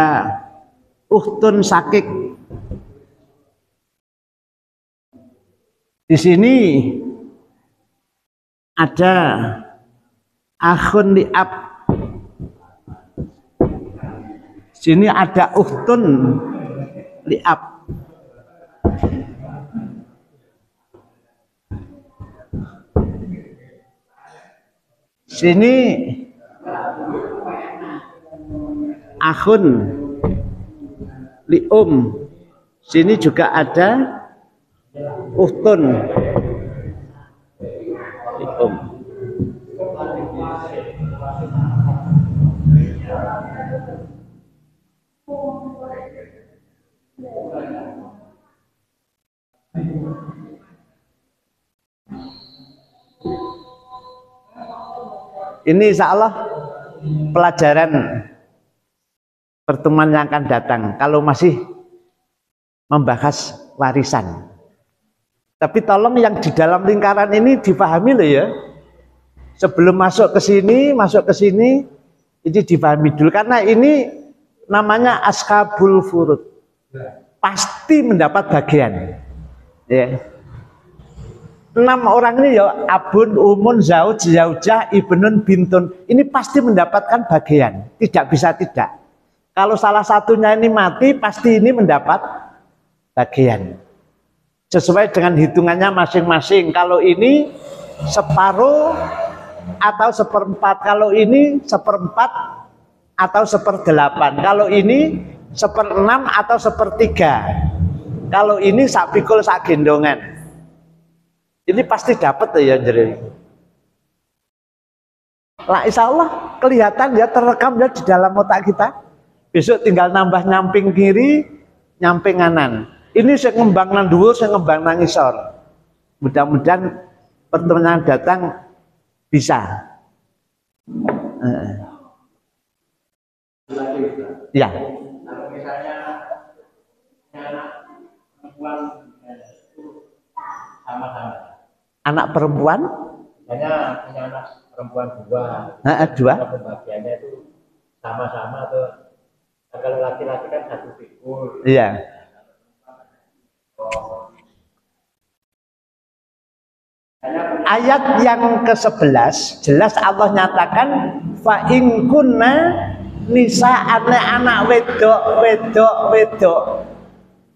ukhtun sakik. Di sini ada akhun li'ab. Sini ada ukhtun li'ab. Sini akhun lium. Sini juga ada uhtun lium. Ini insya Allah pelajaran pertemuan yang akan datang kalau masih membahas warisan. Tapi tolong yang di dalam lingkaran ini dipahami loh ya. Sebelum masuk ke sini ini dipahami dulu karena ini namanya ashabul furud. Pasti mendapat bagian. Ya. 6 orang ini ya abun, umun, zauj, zaujah, ibnun, bintun. Ini pasti mendapatkan bagian. Tidak bisa tidak. Kalau salah satunya ini mati, pasti ini mendapat bagian. Sesuai dengan hitungannya masing-masing. Kalau ini separuh atau seperempat. Kalau ini seperempat atau seperdelapan. Kalau ini seperenam atau sepertiga. Kalau ini sak pikul sak gendongan. Ini pasti dapat ya jadi. Lah insya Allah kelihatan ya, terekam ya di dalam otak kita. Besok tinggal nambah nyamping kiri, nyamping kanan. Ini saya ngembang nang dhuwur, saya ngembang nang ngisor. Mudah-mudahan pertemuan datang bisa. Ya. Kalau misalnya anak perempuan sama-sama. Anak perempuan? Hanya punya anak perempuan dua. Dua. Pembagiannya itu sama-sama atau kalau laki-laki kan satu pikul. Iya. Ayat yang ke-11 jelas Allah nyatakan fa in kunna nisa'an, anak wedok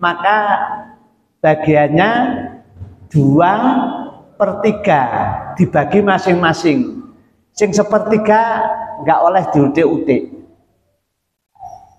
maka bagiannya 2/3 dibagi masing-masing. Sing sepertiga enggak oleh diutik-utik.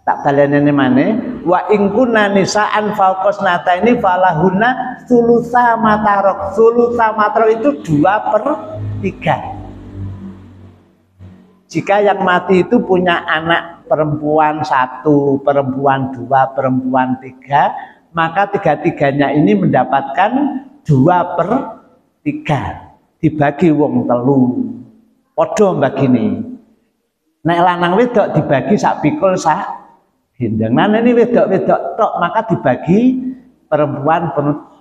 Tak baleni maneh wa in kunna nisa'an fauqas nataini falahunna tsulusa matarok. Tsulusa matarok itu 2/3. Jika yang mati itu punya anak perempuan 1, perempuan 2, perempuan 3, maka tiga-tiganya ini mendapatkan 2/3 dibagi wong telu. Padha mbagine. Nek lanang wedok dibagi sak pikul sak gendeng. Nah ini wedok-wedok tok maka dibagi perempuan.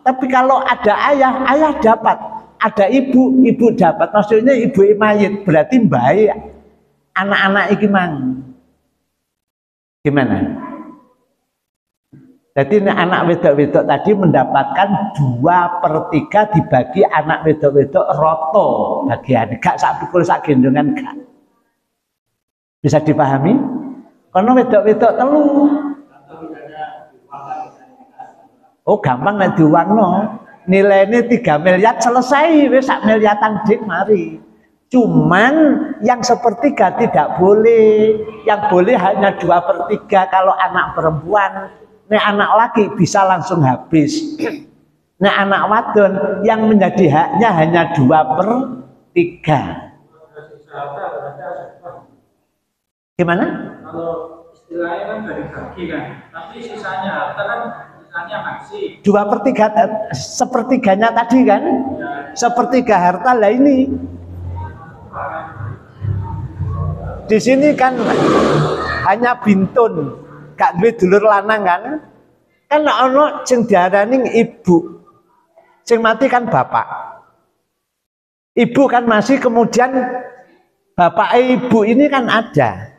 Tapi kalau ada ayah dapat, ada ibu dapat. Maksudnya ibu mayit berarti baik anak-anak iki mang. Gimana? Jadi anak wedok-wedok tadi mendapatkan 2/3 dibagi anak wedok-wedok roto bagian. Gak sak pikul sak gendongan gak. Bisa dipahami? Karena wedok-wedok telu. Oh gampang nek diuangno. Nilainya 3 miliar selesai wis sak miliatan dik mari. Cuman yang sepertiga tidak boleh. Yang boleh hanya 2/3 kalau anak perempuan. Nek anak laki bisa langsung habis. Nek anak wadon yang menjadi haknya hanya 2/3. Gimana? Kalau istilahnya kan dari bagi kan, tapi sisanya harta kan sisanya masih 2/3 sepertiganya tadi kan? Sepertiga harta lah ini. Di sini kan hanya bintun. Gak duwe dulur lanang kan? Kan ono sing diarani ibu. Sing mati kan bapak. Ibu kan masih, kemudian bapak ibu ini kan ada.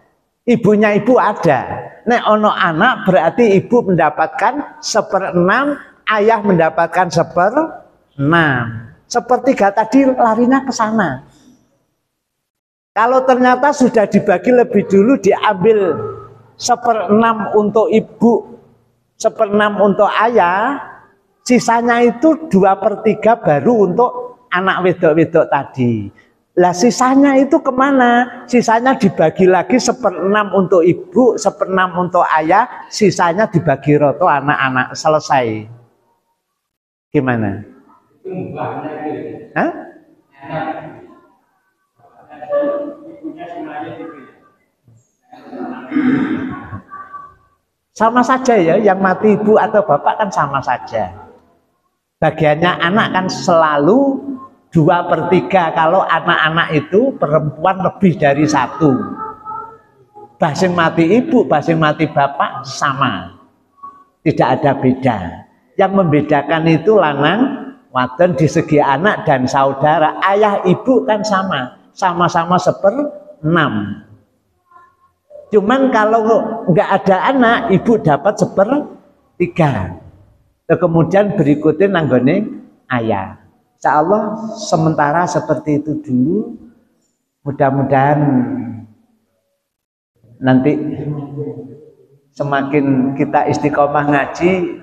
Ibunya ibu ada. Nek ono anak berarti ibu mendapatkan 1/6, ayah mendapatkan 1/6. Sepertiga tadi larinya ke sana. Kalau ternyata sudah dibagi lebih dulu, diambil 1/6 untuk ibu, 1/6 untuk ayah, sisanya itu 2/3 baru untuk anak wedok-wedok tadi. Lah sisanya itu kemana? Sisanya dibagi lagi 1/6 untuk ibu, 1/6 untuk ayah, sisanya dibagi roto anak-anak, selesai. Gimana? Hah? Sama saja ya, yang mati ibu atau bapak kan sama saja. Bagiannya anak kan selalu 2/3 kalau anak-anak itu perempuan lebih dari 1. Basing mati ibu, basing mati bapak sama. Tidak ada beda. Yang membedakan itu lanang, wadon di segi anak dan saudara. Ayah ibu kan sama-sama 1/6. Cuman kalau nggak ada anak, ibu dapat 1/3. Kemudian berikutnya nanggone ayah. Insya Allah sementara seperti itu dulu. Mudah-mudahan nanti semakin kita istiqomah ngaji,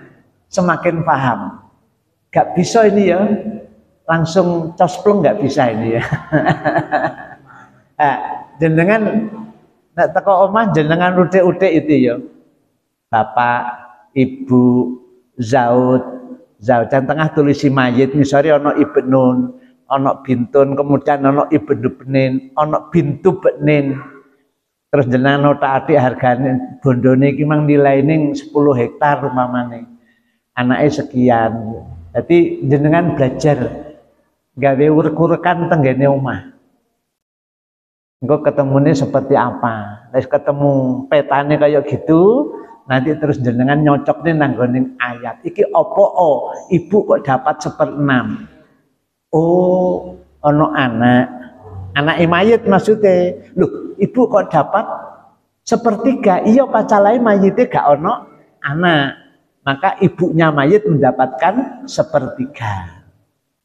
semakin paham. Gak bisa ini ya, langsung cosplong gak bisa ini ya. Jenengan nek teko omah jenengan udik-udik itu ya. Bapak, ibu, zaud dan tengah tulisi mayit, misalnya ono ibnun, ono bintun, kemudian ono ibnu benin, ono bintu benin. Terus jenengan nota adik hargane bondone iki mang nilaine 10 hektar umpamane. Anake sekian. Jadi jenengan belajar gawe urek-urekan tenggene omah. Engko ketemune seperti apa? Wis ketemu petane kayak gitu, nanti terus jenengan nyocokne nanggoning ayat. Iki opo ibu kok dapat 1/6? Oh, ono anak mayit maksudnya. Loh, ibu kok dapat 1/3? Iya pacalai mayitnya gak ono anak. Maka ibunya mayit mendapatkan 1/3.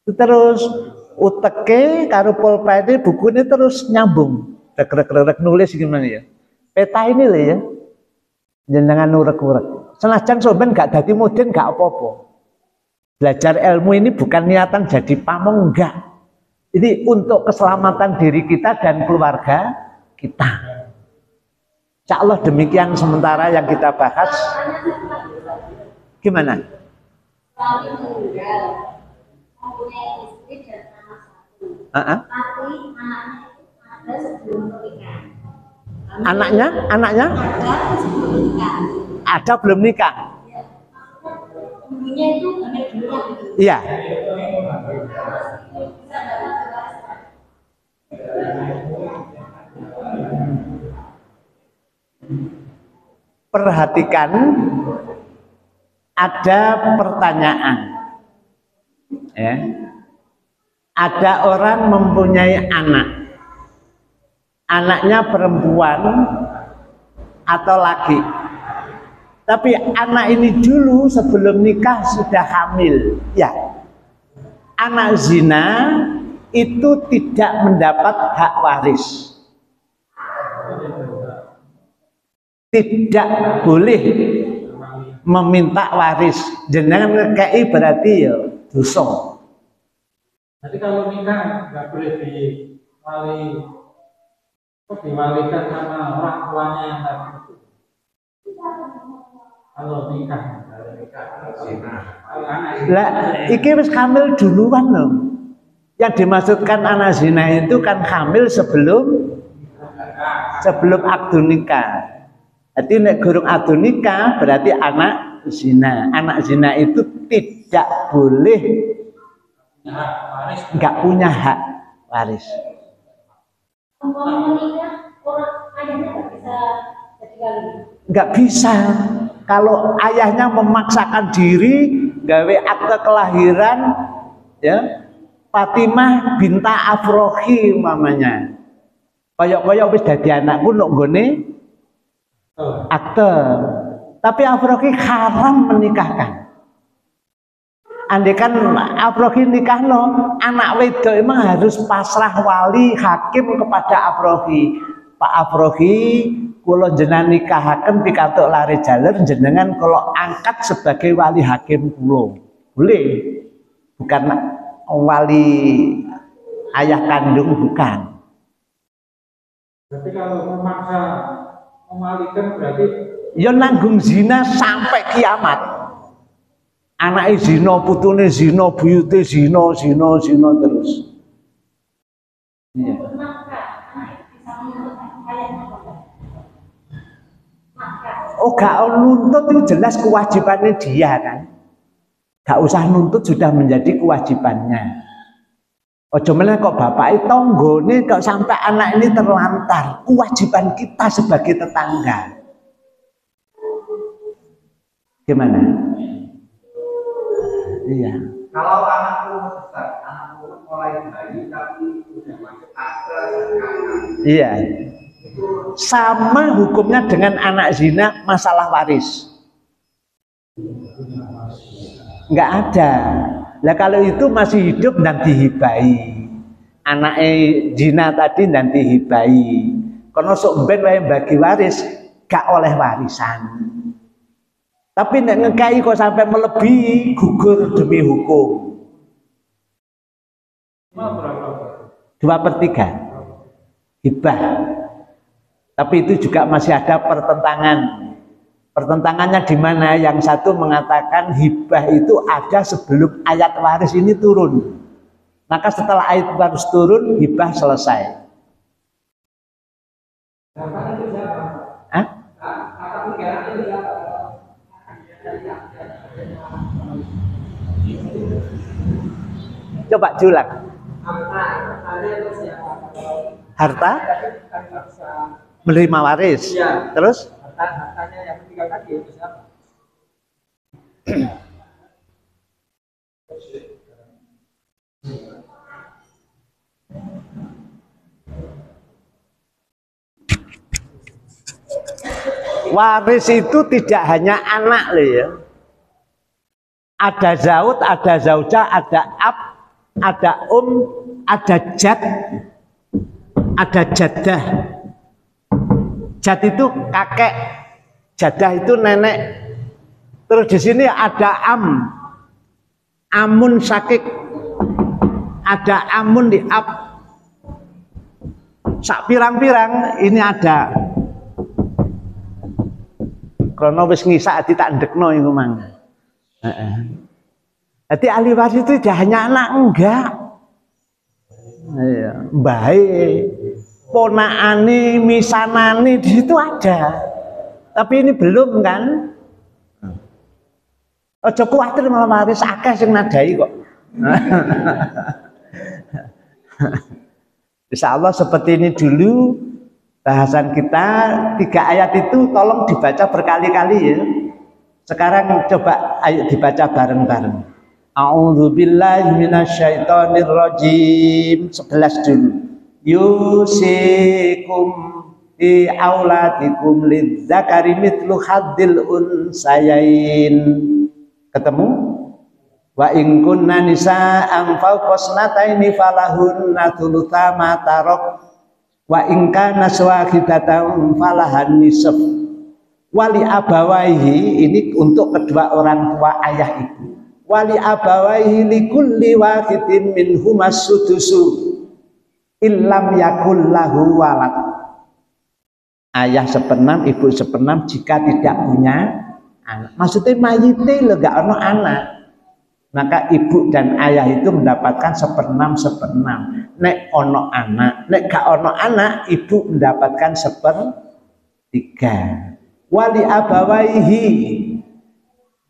Terus uteke karo pulpene bukunya terus nyambung. Rek nulis gimana ya? Peta ini loh ya. Jenengan urek-urek. Senajan sampean gak dadi mudin gak apa-apa. Belajar ilmu ini bukan niatan jadi pamong, enggak. Ini untuk keselamatan diri kita dan keluarga kita. Insya Allah demikian sementara yang kita bahas. Gimana? Suami meninggal, mempunyai istri dan anak satu. Tapi anaknya ada sebelum menikah. Anaknya? Ada sebelum nikah. Ada belum nikah? Ya. Dulunya itu hamil duluan. Iya. Perhatikan, ada pertanyaan. Ya. Ada orang mempunyai anak. Anaknya perempuan atau laki. Tapi anak ini dulu sebelum nikah sudah hamil. Ya. Anak zina itu tidak mendapat hak waris. Tidak boleh meminta waris. Jenengan ngekei berarti ya dosa. Jadi kalau nikah nggak boleh diwalikan sama orang tuanya yang tadi itu. Kalau nikah. Lah, iki wis hamil duluan loh. Yang dimaksudkan anak zina itu kan hamil sebelum akdu nikah. Jadi nek gurung akdu nikah berarti anak zina. Anak zina itu tidak boleh, nggak punya hak waris. Nggak bisa. Kalau ayahnya memaksakan diri gawe akte kelahiran, ya Fatimah binta Afrohi mamanya. Koyok-koyok wis dadi anakku nok nggone akte. Tapi Afrohi haram menikahkan. Andekan Afrohi nikahno, anak wedok emang harus pasrah wali hakim kepada Afrohi. Pak Afrohi, kula jenengan nikahaken pikantuk lare jaler jenengan kalau angkat sebagai wali hakim kula. Boleh. Bukan wali ayah kandung bukan. Berarti kalau memaksa memalikan berarti ya nanggung zina sampai kiamat. Anake zina, putune zina, buyute zina terus. Iya. Oh gak nuntut itu jelas kewajibannya dia kan. Gak usah nuntut sudah menjadi kewajibannya. Ojo meneh kok bapak tonggone kok sampai anak ini terlantar, kewajiban kita sebagai tetangga. Gimana? Iya. Kalau anak besar, anak mulai bayi tapi sudah masuk akal. Iya. Sama hukumnya dengan anak zina masalah waris. Enggak ada. Lah kalau itu masih hidup nanti hibai. Anaknya zina tadi nanti hibai. Karena sok ben wae bagi waris gak oleh warisan. Tapi nek ngekai kok sampai melebihi gugur demi hukum. 2/3 hibah. Tapi itu juga masih ada pertentangan. Pertentangannya di mana? Yang satu mengatakan hibah itu ada sebelum ayat waris ini turun. Maka setelah ayat waris turun, hibah selesai. Hah? Coba julang. Harta? Menerima waris. Ya. Terus? hartanya yang meninggal tadi itu siapa? Waris itu tidak hanya anak loh ya. Ada zaud, ada zauja, ada ab, ada ada jad, ada jadah. Jad itu kakek, jadah itu nenek. Terus di sini ada amun sakik, ada amun di ab. Sak pirang-pirang ini ada. Karena wis ngisak ati tak ndekno iku mang. Jadi ahli waris itu tidak hanya anak, enggak. Iya, baik. Ponakane, misanane di situ ada. Tapi ini belum kan? Ojo kuwatir malah waris akeh sing nadai kok. Insyaallah seperti ini dulu bahasan kita. 3 ayat itu tolong dibaca berkali-kali ya. Sekarang coba ayo dibaca bareng-bareng. A'udzubillahi minasyaitonirrajim. 11 dulu. Yusikum fi auladikum lidzakari mithlu haddil unsayain. Ketemu? Wa in kunna nisa'an fawqa snataini falahunna thulutsa ma tarak wa in kana swahidatan falahan nisf. Wali abawaihi ini untuk kedua orang tua ayah ibu. Wali abawaihi likulli wahidin minhumas sudusu illam yakul lahu walad. Ayah 1/6, ibu 1/6 jika tidak punya anak. Maksudnya mayite lho gak ono anak. Maka ibu dan ayah itu mendapatkan 1/6. Nek ono anak, nek gak ono anak, ibu mendapatkan 1/3. Wali abawaihi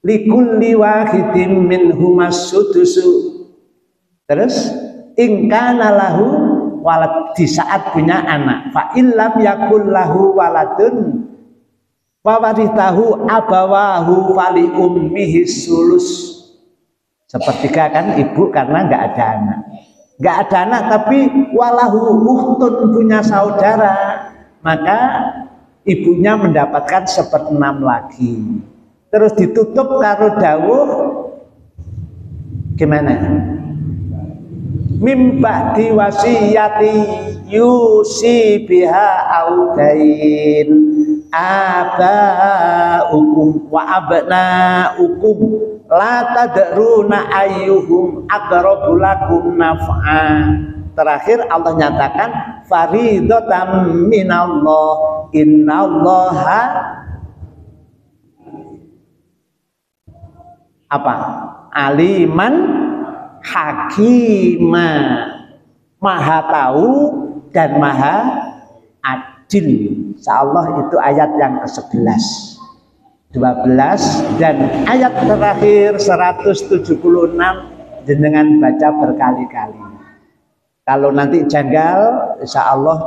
likulli wahidin minhumas sudusu. Terus ingkana lahu walad, di saat punya anak. Fa illam yakul lahu waladun wa warithahu abawahu fali ummihi sulus. 1/3 kan ibu karena nggak ada anak. Nggak ada anak tapi walahu ukhtun punya saudara, maka ibunya mendapatkan 1/6 lagi. Terus ditutup karo dawuh gimana? Mimba diwasiyati yusi biha audain abaukum wa abnaukum la tadruna ayyuhum aqrabu lakum naf'a. terakhir Allah nyatakan faridatan minallah innallaha apa? Aliman hakima, maha tahu dan maha adil. Insyaallah itu ayat yang ke-11, 12 dan ayat terakhir 176 jenengan baca berkali-kali. Kalau nanti janggal, insyaallah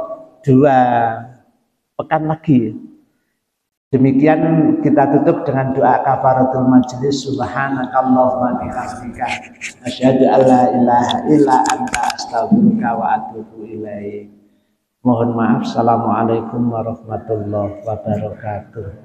2 pekan lagi. Demikian kita tutup dengan doa kafaratul majlis. Subhanakallahumma bihamdika asyhadu an la ilaha illa anta astaghfiruka wa atubu ilaik. Mohon maaf. Assalamualaikum warahmatullahi wabarakatuh.